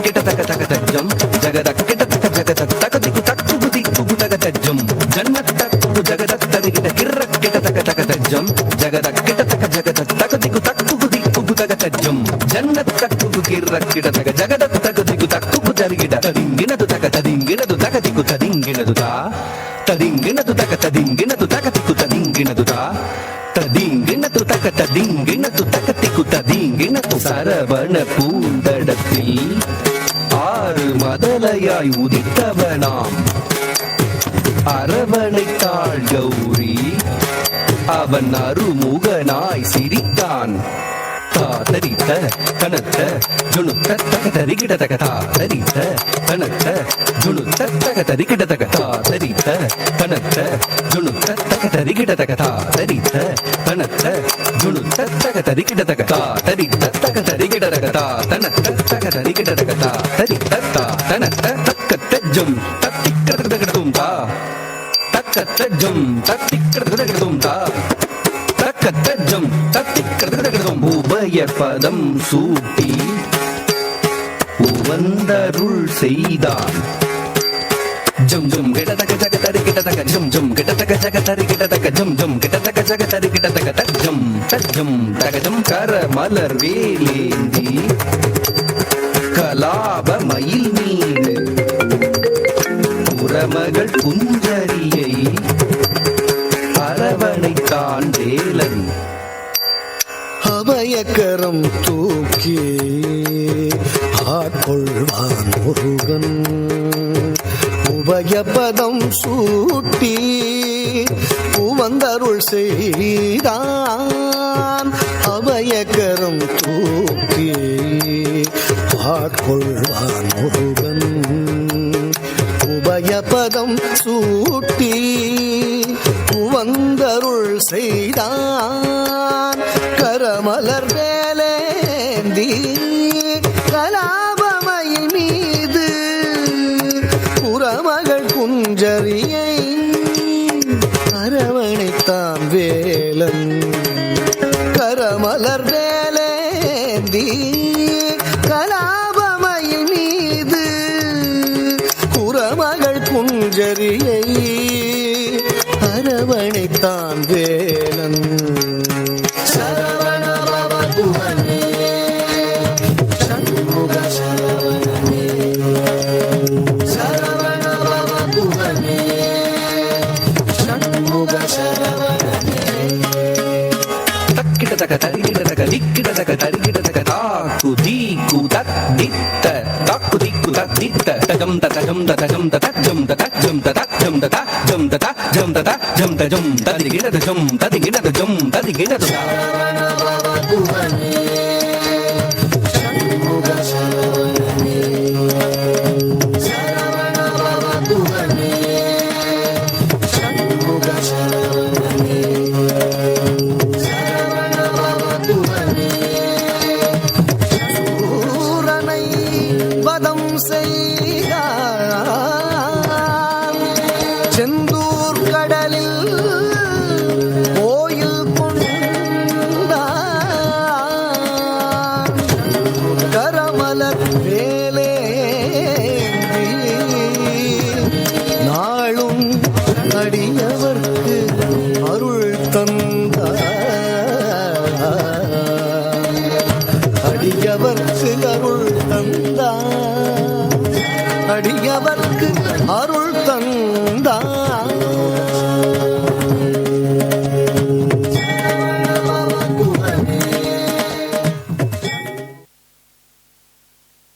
கிட்ட தக தக தஜம் ஜகத கிட்ட தக ஜகத தக திக்கு தக்கு புதி குகு தக தஜம் ஜன்னத் தக்கு ஜகத தரிகிட கிர்ர கிட்ட தக தக தஜம் ஜகத கிட்ட தக ஜகத தக திக்கு தக்கு புதி குகு தக தஜம் ஜன்னத் தக்கு கிர்ர கிட்ட தக ஜகத தக திக்கு தக்கு தரிகிட ததிங்கினது தக ததிங்கினது தக திக்கு ததிங்கினது தா ததிங்கினது தக ததிங்கினது தக திக்கு ததிங்கினது தா ததிங்கினது தக ததிங்கினது தக திக்கு ததிங்கினது சரவண பூந்தடத்தில் ஆறு மதலையாய் உதித்தவனாம் அரவணைத்தாள் கௌரி அவன் அருமுகனாய் சிரித்தான் தரித்த கனத்த ஜுணுத்த தக தரிகிட தக தரித்த கனத்த ஜுணுத்த தக தரிகிட தக தரித்த கனத்த ஜுணுத்த தக தரிகிட தக தரித்த கனத்த ஜுணுத்த தக தரிகிட தக தரித்த தக தரிகிட தக தனத்த தக தரிகிட தக தரித்த தனத்த தக்க தஜம் தத்திக்கிறதும் தா தக்க தஜம் தத்திக்கிறதும் தா தக்கத்தஜம் தத்திக்கிறதும் உபயர் பதம் சூட்டி உவந்தருள் செய்தான் ஜம் ஜம் கிட்ட தக ஜக தரி கிட்ட தக ஜம் ஜம் கிட்ட தக ஜக தரி கிட்ட தக ஜம் ஜம் கிட்ட தக ஜக தரி கிட்ட தக தஜம் தஜம் தகஜம் கர மலர் வேலேந்தி கலாப மயில் மீது புறமகள் குஞ்சரியை அரவணைத்தான் வேலன் அபயக்கரம் தூக்கி ஆட்கொள்வான் முருகன் உபயபதம் சூட்டி உவந்தருள் செய்தான் அபயக்கரம் தூக்கி ஆட்கொள்வான் முருகன் உபயபதம் சூட்டி உவந்தருள் செய்தான் கரமலர் வேலேந்தி கலாபமயில் மீது புறமகள் குஞ்சரியை அரவணைத்தான் வேலன் கரமலர் வேலேந்தி கலாபமயில் மீது புறமகள் குஞ்சரியை அரவணைத்தான் வேலன் சரவண பவ குஹனே சண்முக சரவணனே சரவண பவ குஹனே சண்முக சரவணனே தக்கிட தக தரிகிட தக திக்கிட தக தரிகிட தக தாக்கு தீக்கு தத்தித்த தாக்கு திக்கு தத்தித்த தஜம் தஜம் தஜம் தஜம் தஜம் தஜம் தஜம் தஜம் தஜம் தஜம் ததிகிட தஜம் ததிகிட தஜம் ததிகிட சரவண பவ குஹனே சண்முக சரவணனே சரவண பவ குஹனே சண்முக சரவணனே சரவண பவ குஹனே சூரனை வதம் செய்தான் செந்தூர் கடலில் கோயில் கொண்டான் கரமலர் வேலேந்தி நாளும் அடியவர்க்கு அருள் தந்தார் அடியவர்க்கு அருள் தந்தார் அடியவர்க்கு அருள் தந்தார்